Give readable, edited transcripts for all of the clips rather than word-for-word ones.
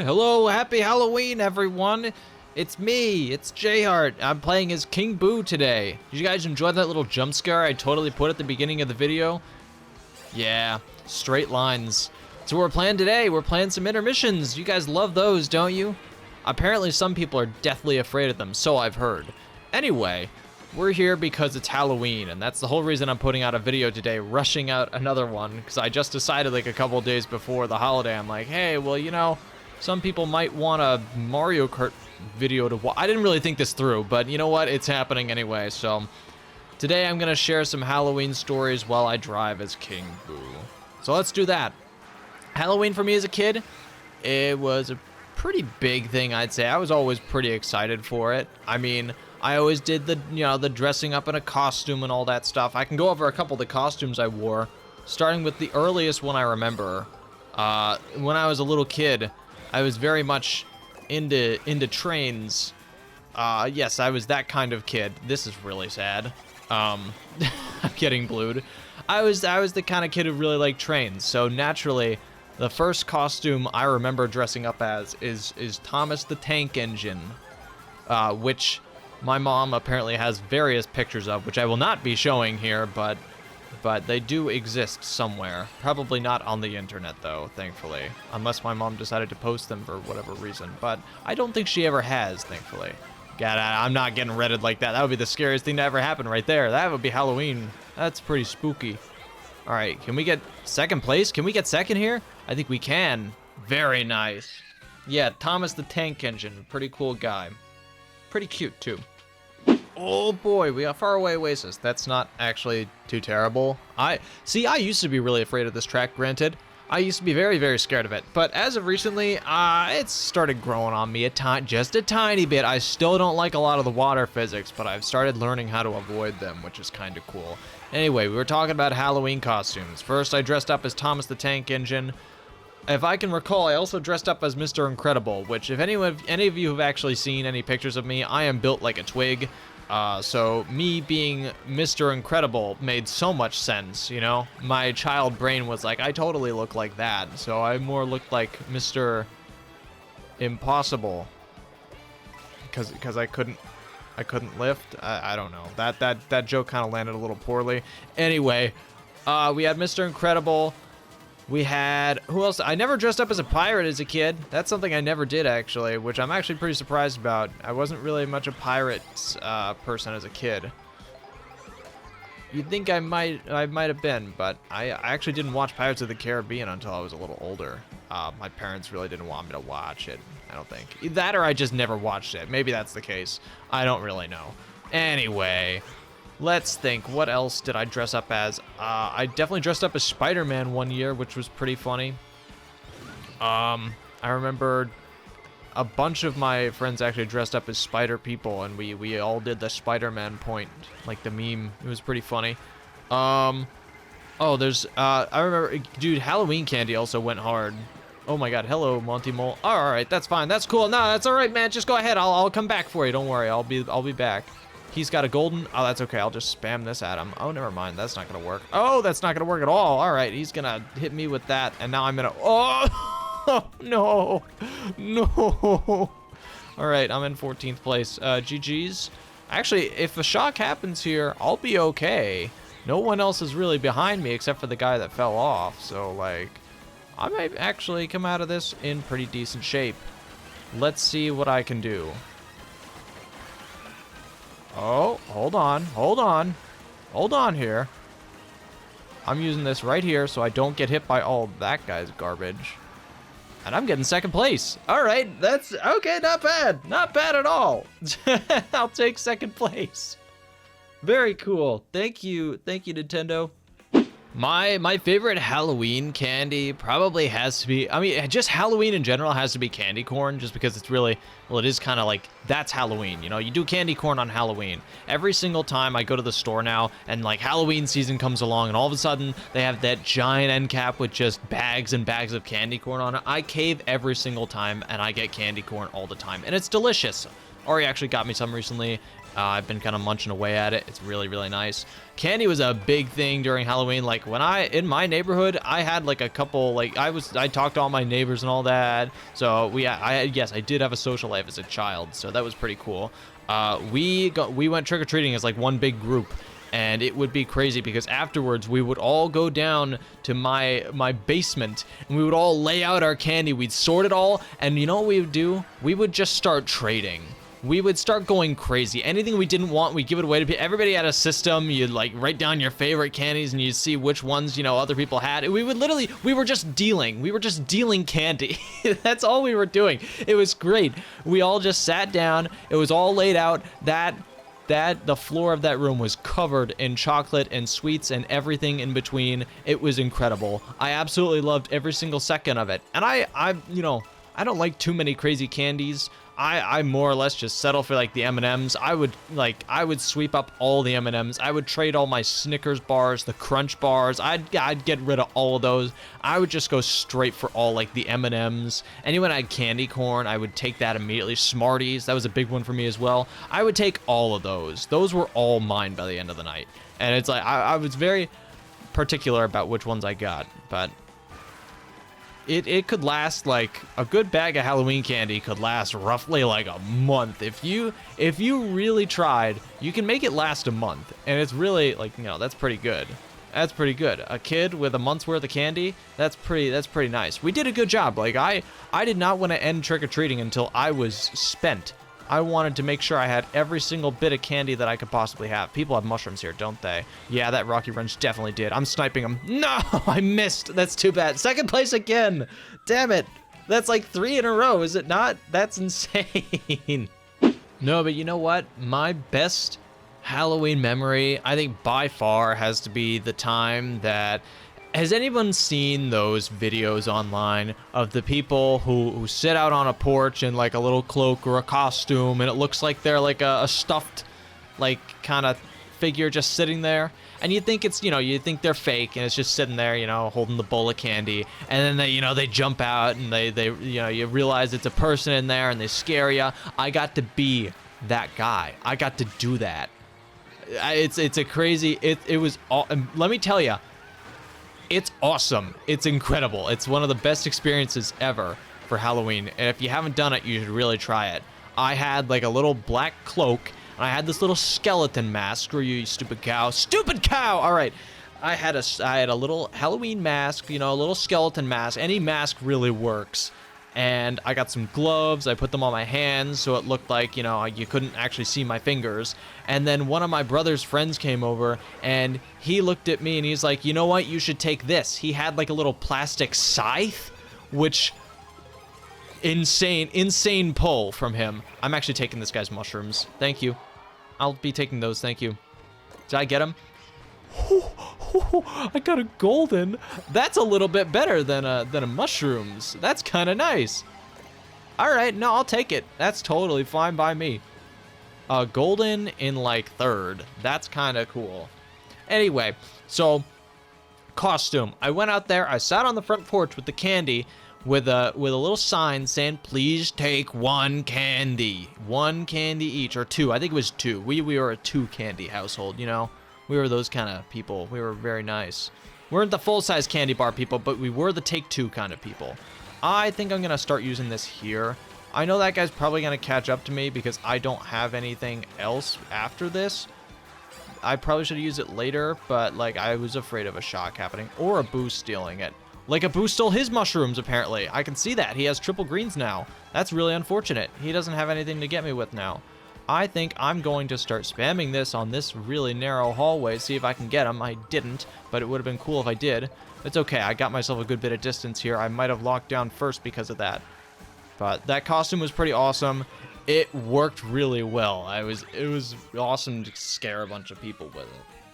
Hello, happy Halloween, everyone. It's me, it's JHart. I'm playing as King Boo today. Did you guys enjoy that little jump scare I totally put at the beginning of the video? Yeah, straight lines. So we're playing today. We're playing some intermissions. You guys love those, don't you? Apparently some people are deathly afraid of them, so I've heard. Anyway, we're here because it's Halloween, and that's the whole reason I'm putting out a video today, rushing out another one, because I just decided like a couple days before the holiday, I'm like, hey, well, you know, some people might want a Mario Kart video to watch. I didn't really think this through, but you know what? It's happening anyway, so today I'm going to share some Halloween stories while I drive as King Boo. So let's do that. Halloween for me as a kid, it was a pretty big thing, I'd say. I was always pretty excited for it. I mean, I always did the, you know, the dressing up in a costume and all that stuff. I can go over a couple of the costumes I wore, starting with the earliest one I remember. When I was a little kid, I was very much into trains. Yes, I was that kind of kid. This is really sad. I'm getting blued. I was the kind of kid who really liked trains. So naturally, the first costume I remember dressing up as is Thomas the Tank Engine, which my mom apparently has various pictures of, which I will not be showing here, but they do exist somewhere. Probably not on the internet, though, thankfully. Unless my mom decided to post them for whatever reason. But I don't think she ever has, thankfully. God, I'm not getting redded like that. That would be the scariest thing to ever happen right there. That would be Halloween. That's pretty spooky. All right, can we get second place? Can we get second here? I think we can. Very nice. Yeah, Thomas the Tank Engine. Pretty cool guy. Pretty cute, too. Oh boy, we got Faraway Oasis. That's not actually too terrible. I used to be really afraid of this track, granted. I used to be very, very scared of it. But as of recently, it's started growing on me just a tiny bit. I still don't like a lot of the water physics, but I've started learning how to avoid them, which is kind of cool. Anyway, we were talking about Halloween costumes. First, I dressed up as Thomas the Tank Engine. If I can recall, I also dressed up as Mr. Incredible, which if any of you have actually seen any pictures of me, I am built like a twig. So me being Mr. Incredible made so much sense, you know? My child brain was like, I totally look like that. So I more looked like Mr. Impossible. Because I couldn't lift. I don't know. That joke kind of landed a little poorly. Anyway, we had Mr. Incredible. We had, who else? I never dressed up as a pirate as a kid. That's something I never did, actually, which I'm actually pretty surprised about. I wasn't really much a pirates person as a kid. You'd think I might have been, but I actually didn't watch Pirates of the Caribbean until I was a little older. My parents really didn't want me to watch it, I don't think. Either that or I just never watched it. Maybe that's the case. I don't really know. Anyway, let's think. What else did I dress up as? I definitely dressed up as Spider-Man one year, which was pretty funny. I remember a bunch of my friends actually dressed up as Spider People, and we all did the Spider-Man point, like the meme. It was pretty funny. Oh, there's, I remember, dude, Halloween candy also went hard. Oh my god, hello, Monty Mole. All right, that's fine, that's cool. No, that's all right, man. Just go ahead. I'll come back for you. Don't worry. I'll be back. He's got a golden. Oh, that's okay. I'll just spam this at him. Oh, never mind. That's not gonna work. Oh, that's not gonna work at all. All right, he's gonna hit me with that, and now I'm gonna. Oh, no, no. All right, I'm in 14th place. GG's. Actually, if a shock happens here, I'll be okay. No one else is really behind me except for the guy that fell off. So, like, I might actually come out of this in pretty decent shape. Let's see what I can do. Oh, hold on here. I'm using this right here so I don't get hit by all that guy's garbage. And I'm getting second place. All right, that's okay, not bad. Not bad at all. I'll take second place. Very cool. Thank you, Nintendo. My favorite Halloween candy probably has to be, I mean, just Halloween in general has to be candy corn, just because it's really, well, it is kind of like, that's Halloween, you know? You do candy corn on Halloween. Every single time I go to the store now, and like Halloween season comes along, and all of a sudden, they have that giant end cap with just bags and bags of candy corn on it. I cave every single time, and I get candy corn all the time, and it's delicious. Ari actually got me some recently, I've been kind of munching away at it. It's really, really nice. Candy was a big thing during Halloween. Like when in my neighborhood, I had like a couple, like I talked to all my neighbors and all that. So yes, I did have a social life as a child. So that was pretty cool. We went trick-or-treating as like one big group. And it would be crazy because afterwards we would all go down to my basement and we would all lay out our candy. We'd sort it all, and you know what we would do? We would just start trading. We would start going crazy. Anything we didn't want, we'd give it away to people. Everybody had a system. You'd like write down your favorite candies and you'd see which ones, you know, other people had. We were just dealing. We were just dealing candy. That's all we were doing. It was great. We all just sat down. It was all laid out. The floor of that room was covered in chocolate and sweets and everything in between. It was incredible. I absolutely loved every single second of it. And I I don't like too many crazy candies. I more or less just settle for like the M&Ms. I would sweep up all the M&Ms. I would trade all my Snickers bars, the Crunch bars. I'd get rid of all of those. I would just go straight for all like the M&Ms. Anyone had candy corn, I would take that immediately. Smarties, that was a big one for me as well. I would take all of those. Those were all mine by the end of the night. And it's like I was very particular about which ones I got, but it could last, like a good bag of Halloween candy could last roughly like a month. If you really tried, you can make it last a month, and it's really like, you know, that's pretty good. That's pretty good. A kid with a month's worth of candy, that's pretty nice. We did a good job. Like I did not want to end trick-or-treating until I was spent. I wanted to make sure I had every single bit of candy that I could possibly have. People have mushrooms here, don't they? Yeah, that Rocky Wrench definitely did. I'm sniping them. No, I missed. That's too bad. Second place again. Damn it. That's like 3 in a row, is it not? That's insane. No, but you know what? My best Halloween memory, I think by far, has to be the time that... Has anyone seen those videos online of the people who sit out on a porch in like a little cloak or a costume, and it looks like they're like a stuffed, like, kind of figure just sitting there? And you think it's, you know, you think they're fake, and it's just sitting there, you know, holding the bowl of candy, and then they, you know, they jump out, and they you know, you realize it's a person in there, and they scare you. I got to be that guy. I got to do that. It's a crazy, it was all, let me tell you, it's awesome. It's incredible. It's one of the best experiences ever for Halloween. And if you haven't done it, you should really try it. I had like a little black cloak, and I had this little skeleton mask. Screw you, you stupid cow. Stupid cow! All right. I had a little Halloween mask, you know, a little skeleton mask. Any mask really works. And I got some gloves. I put them on my hands so it looked like, you know, you couldn't actually see my fingers. And then one of my brother's friends came over, and he looked at me and he's like, you know what, you should take this. He had like a little plastic scythe, which insane pull from him. I'm actually taking this guy's mushrooms. Thank you. I'll be taking those. Thank you. Did I get him? I got a golden. That's a little bit better than a mushrooms. That's kind of nice. All right, no, I'll take it. That's totally fine by me. Golden in like third. That's kind of cool. Anyway, so costume. I went out there. I sat on the front porch with the candy, with a little sign saying, "Please take one candy each," or 2. I think it was 2. We were a 2 candy household, you know. We were those kind of people. We were very nice. We weren't the full-size candy bar people, but we were the take 2 kind of people. I think I'm going to start using this here. I know that guy's probably going to catch up to me because I don't have anything else after this. I probably should have used it later, but like I was afraid of a shock happening or a Boo stealing it. Like a Boo stole his mushrooms, apparently. I can see that. He has triple greens now. That's really unfortunate. He doesn't have anything to get me with now. I think I'm going to start spamming this on this really narrow hallway, see if I can get him. I didn't, but it would have been cool if I did. It's okay, I got myself a good bit of distance here. I might have locked down first because of that. But that costume was pretty awesome. It worked really well. It was awesome to scare a bunch of people with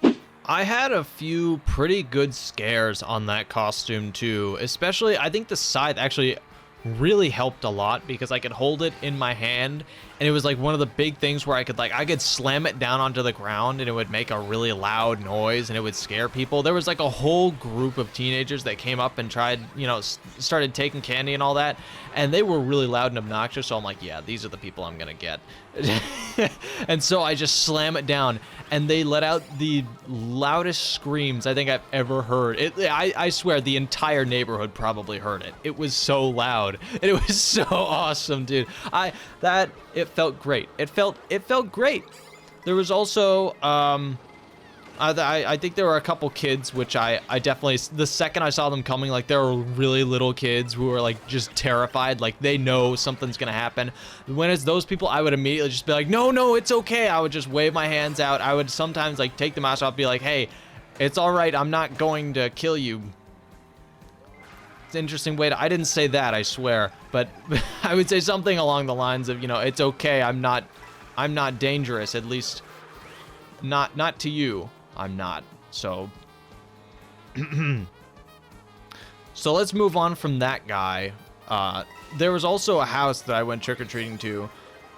it. I had a few pretty good scares on that costume too. Especially, I think the scythe actually really helped a lot because I could hold it in my hand And it was like one of the big things where I could slam it down onto the ground and it would make a really loud noise and it would scare people. There was like a whole group of teenagers that came up and tried, you know, started taking candy and all that, and they were really loud and obnoxious. So I'm like, yeah, these are the people I'm gonna get. And so I just slam it down, and they let out the loudest screams I think I've ever heard. I swear the entire neighborhood probably heard it. It was so loud, and it was so awesome, dude. It felt great. It felt great. There was also I think there were a couple kids, which I definitely, the second I saw them coming, like there were really little kids who were like just terrified, like they know something's gonna happen. When it's those people, I would immediately just be like, no, it's okay. I would just wave my hands out. I would sometimes like take the mask off, be like, hey, it's all right. I'm not going to kill you. It's an interesting way to, I didn't say that, I swear, but I would say something along the lines of, you know, it's okay. I'm not dangerous, at least not to you. I'm not. So so let's move on from that guy. There was also a house that I went trick-or-treating to.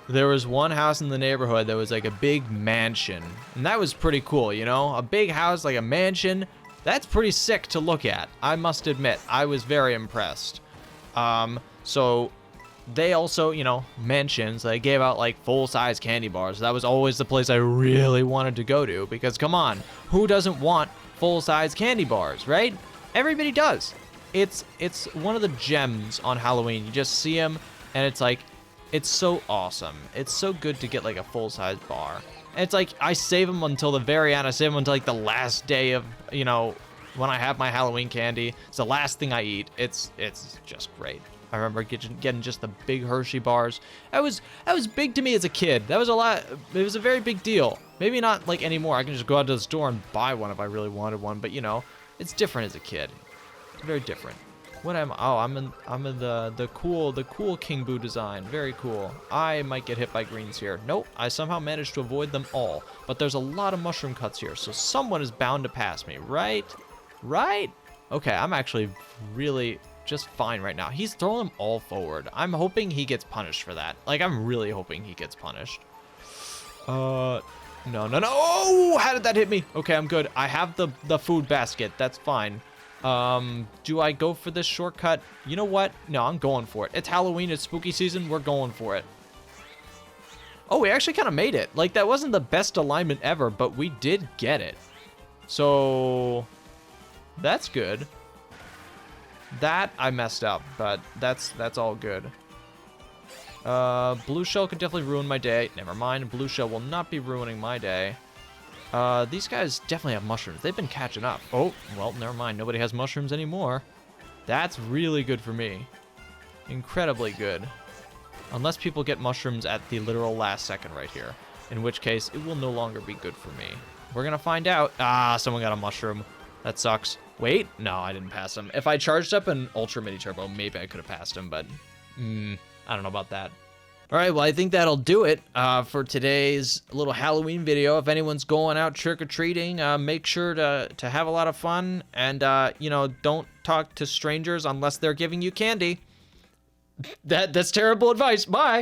There was one house in the neighborhood that was like a big mansion, and that was pretty cool, you know? A big house like a mansion, that's pretty sick to look at. I must admit, I was very impressed. So they also, you know, mansions, they gave out like full-size candy bars. That was always the place I really wanted to go to, because come on, who doesn't want full-size candy bars, right? Everybody does. It's one of the gems on Halloween. You just see them and it's like, it's so awesome. It's so good to get like a full-size bar. And it's like, I save them until the very end. I save them until like the last day of, you know, when I have my Halloween candy. It's the last thing I eat. It's just great. I remember getting just the big Hershey bars. That was big to me as a kid. That was a lot. It was a very big deal. Maybe not like anymore. I can just go out to the store and buy one if I really wanted one. But you know, it's different as a kid. It's very different. What am I? Oh, I'm in the cool King Boo design. Very cool. I might get hit by greens here. Nope. I somehow managed to avoid them all. But there's a lot of mushroom cuts here, so someone is bound to pass me, right? Right? Okay, I'm actually really just fine right now. He's throwing them all forward. I'm hoping he gets punished for that. Like, I'm really hoping he gets punished. No. Oh, how did that hit me? Okay, I'm good. I have the food basket. That's fine. Do I go for this shortcut? You know what? No, I'm going for it. It's Halloween. It's spooky season. We're going for it. Oh, we actually kind of made it. Like, that wasn't the best alignment ever, but we did get it. So that's good. That I messed up, but that's all good. Blue shell could definitely ruin my day. Never mind, blue shell will not be ruining my day. These guys definitely have mushrooms. They've been catching up. Oh, well, never mind. Nobody has mushrooms anymore. That's really good for me. Incredibly good. Unless people get mushrooms at the literal last second right here. In which case, it will no longer be good for me. We're gonna find out. Ah, someone got a mushroom. That sucks. Wait, no, I didn't pass him. If I charged up an Ultra Mini Turbo, maybe I could have passed him, but I don't know about that. All right, well, I think that'll do it for today's little Halloween video. If anyone's going out trick-or-treating, make sure to have a lot of fun, and, you know, don't talk to strangers unless they're giving you candy. That's terrible advice. Bye.